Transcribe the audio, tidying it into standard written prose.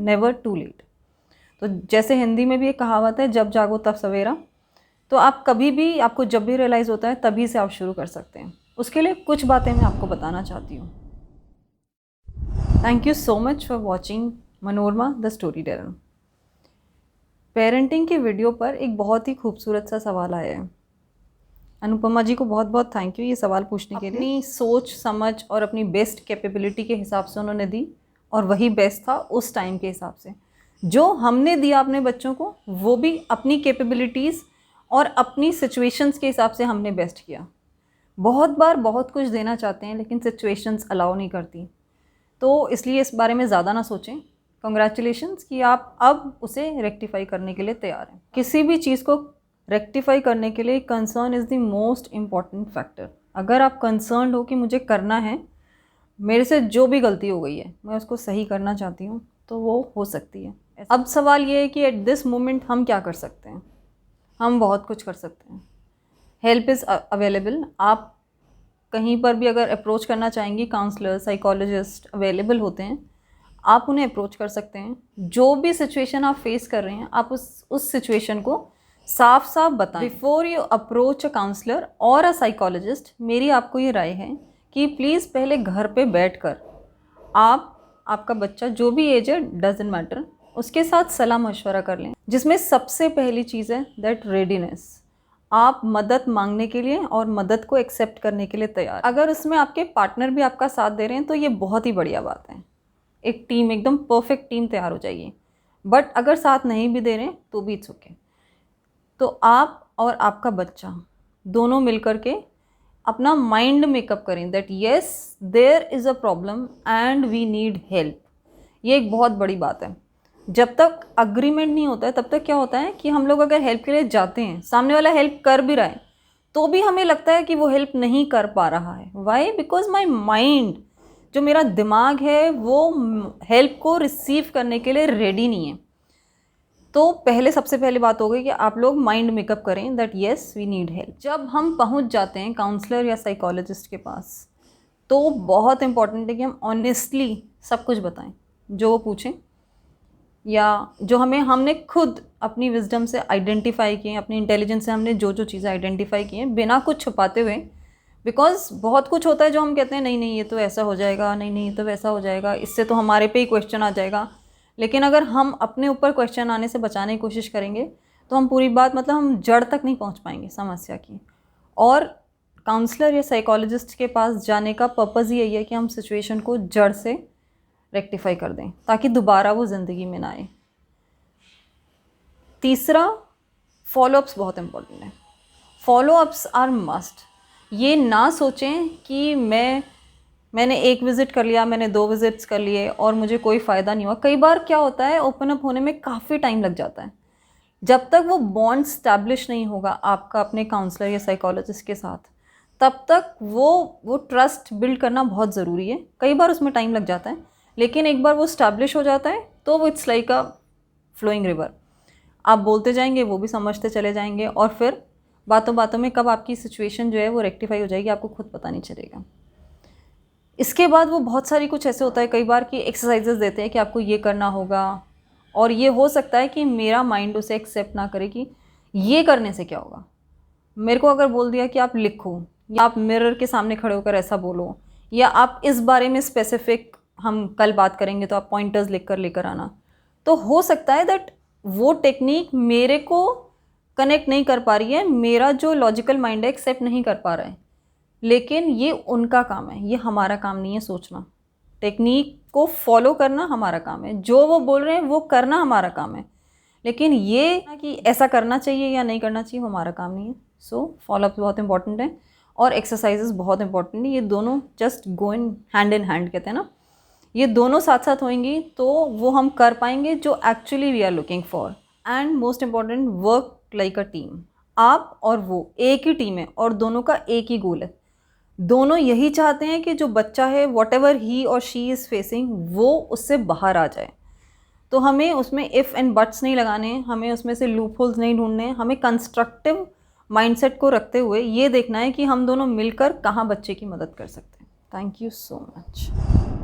Never to late. तो जैसे हिंदी में भी एक कहावत है, जब जागो तब सवेरा। तो आप कभी भी, आपको जब भी रियलाइज़ होता है तभी से आप शुरू कर सकते हैं। उसके लिए कुछ बातें मैं आपको बताना चाहती हूँ। Thank you so much for watching Manorama the story teller. Parenting की वीडियो पर एक बहुत ही खूबसूरत सा सवाल आया है। अनुपमा जी को बहुत बहुत थैंक यू ये सवाल पूछने के लिए। अपनी सोच समझ और अपनी बेस्ट कैपेबिलिटी के हिसाब से उन्होंने दी, और वही बेस्ट था उस टाइम के हिसाब से। जो हमने दिया अपने बच्चों को, वो भी अपनी कैपेबिलिटीज़ और अपनी सिचुएशंस के हिसाब से हमने बेस्ट किया। बहुत बार बहुत कुछ देना चाहते हैं लेकिन सिचुएशंस अलाउ नहीं करती, तो इसलिए इस बारे में ज़्यादा ना सोचें। कंग्रेचुलेशंस कि आप अब उसे रेक्टिफाई करने के लिए तैयार हैं। किसी भी चीज़ को रेक्टिफाई करने के लिए concern is the most important factor. अगर आप कंसर्न हो कि मुझे करना है, मेरे से जो भी गलती हो गई है मैं उसको सही करना चाहती हूँ, तो वो हो सकती है। अब सवाल ये है कि एट दिस मोमेंट हम क्या कर सकते हैं। हम बहुत कुछ कर सकते हैं। Help is available. आप कहीं पर भी अगर अप्रोच करना चाहेंगी, काउंसलर, साइकोलॉजिस्ट अवेलेबल होते हैं, आप उन्हें अप्रोच कर सकते हैं। जो भी सिचुएशन आप फेस कर रहे हैं, आप उस सिचुएशन को साफ साफ बताएं। Before you approach a counsellor और अ साइकोलॉजिस्ट, मेरी आपको ये राय है कि प्लीज़ पहले घर पे बैठकर आपका बच्चा जो भी एज है, डजंट मैटर, उसके साथ सलाह मशवरा कर लें, जिसमें सबसे पहली चीज़ है दैट रेडीनेस। आप मदद मांगने के लिए और मदद को एक्सेप्ट करने के लिए तैयार। अगर उसमें आपके पार्टनर भी आपका साथ दे रहे हैं तो ये बहुत ही बढ़िया बात है। एक टीम, एकदम परफेक्ट टीम तैयार हो जाएगी। बट अगर साथ नहीं भी दे रहे हैं तो भी इट्स ओके। तो आप और आपका बच्चा दोनों मिलकर के अपना माइंड मेकअप करें that yes there is a problem and we need help. ये एक बहुत बड़ी बात है। जब तक अग्रीमेंट नहीं होता है तब तक क्या होता है कि हम लोग अगर हेल्प के लिए जाते हैं, सामने वाला हेल्प कर भी रहा है, तो भी हमें लगता है कि वो हेल्प नहीं कर पा रहा है। वाई? बिकॉज माई माइंड, जो मेरा दिमाग है, वो हेल्प को रिसीव करने के लिए रेडी नहीं है। तो पहले, सबसे पहली बात हो गई कि आप लोग माइंड मेकअप करें that yes we need help. जब हम पहुंच जाते हैं काउंसलर या साइकोलॉजिस्ट के पास, तो बहुत इंपॉर्टेंट है कि हम ऑनेस्टली सब कुछ बताएं, जो वो पूछें या जो हमने खुद अपनी विजडम से आइडेंटिफाई किए, अपनी इंटेलिजेंस से हमने जो जो चीज़ें आइडेंटिफाई की हैं, बिना कुछ छुपाते हुए। बिकॉज बहुत कुछ होता है जो हम कहते हैं नहीं नहीं ये तो ऐसा हो जाएगा, नहीं नहीं ये तो वैसा हो जाएगा, इससे तो हमारे पे ही क्वेश्चन आ जाएगा। लेकिन अगर हम अपने ऊपर क्वेश्चन आने से बचाने की कोशिश करेंगे तो हम पूरी बात, मतलब हम जड़ तक नहीं पहुंच पाएंगे समस्या की। और काउंसलर या साइकोलॉजिस्ट के पास जाने का पर्पज़ ही यही है कि हम सिचुएशन को जड़ से रेक्टिफाई कर दें ताकि दोबारा वो ज़िंदगी में ना आए। तीसरा, फॉलोअप्स बहुत इम्पोर्टेंट है। Follow ups are must. ये ना सोचें कि मैंने एक विज़िट कर लिया, मैंने 2 विज़िट्स कर लिए और मुझे कोई फ़ायदा नहीं हुआ। कई बार क्या होता है, ओपन अप होने में काफ़ी टाइम लग जाता है। जब तक वो बॉन्ड स्टैब्लिश नहीं होगा आपका अपने काउंसलर या साइकोलॉजिस्ट के साथ, तब तक वो ट्रस्ट बिल्ड करना बहुत ज़रूरी है। कई बार उसमें टाइम लग जाता है, लेकिन एक बार वो स्टैब्लिश हो जाता है तो वो it's like a flowing river. आप बोलते जाएंगे, वो भी समझते चले जाएंगे, और फिर बातों बातों में कब आपकी सिचुएशन जो है वो रेक्टिफाई हो जाएगी, आपको खुद पता नहीं चलेगा। इसके बाद वो बहुत सारी कुछ ऐसे होता है कई बार कि एक्सरसाइजेस देते हैं कि आपको ये करना होगा, और ये हो सकता है कि मेरा माइंड उसे एक्सेप्ट ना करे कि ये करने से क्या होगा। मेरे को अगर बोल दिया कि आप लिखो, या आप मिरर के सामने खड़े होकर ऐसा बोलो, या आप इस बारे में स्पेसिफिक, हम कल बात करेंगे तो आप पॉइंटर्स लिखकर लेकर आना, तो हो सकता है दैट वो टेक्निक मेरे को कनेक्ट नहीं कर पा रही है, मेरा जो लॉजिकल माइंड है एक्सेप्ट नहीं कर पा रहा है। लेकिन ये उनका काम है, ये हमारा काम नहीं है सोचना। टेक्निक को फॉलो करना हमारा काम है, जो वो बोल रहे हैं वो करना हमारा काम है। लेकिन ये कि ऐसा करना चाहिए या नहीं करना चाहिए, वो हमारा काम नहीं है। सो फॉलोअप बहुत इंपॉर्टेंट है और एक्सरसाइजेस बहुत इंपॉर्टेंट है। ये दोनों जस्ट गो इन हैंड कहते हैं ना, ये दोनों साथ साथ होंगी तो वो हम कर पाएंगे जो actually we are looking for. And most important, work like a team. आप और वो एक ही टीम है और दोनों का एक ही गोल है। दोनों यही चाहते हैं कि जो बच्चा है, वॉट एवर ही और शी इज़ फेसिंग, वो उससे बाहर आ जाए। तो हमें उसमें इफ़ एंड बट्स नहीं लगाने हैं, हमें उसमें से लूप होल्स नहीं ढूंढने हैं। हमें कंस्ट्रक्टिव माइंडसेट को रखते हुए ये देखना है कि हम दोनों मिलकर कहाँ बच्चे की मदद कर सकते हैं। Thank you so much.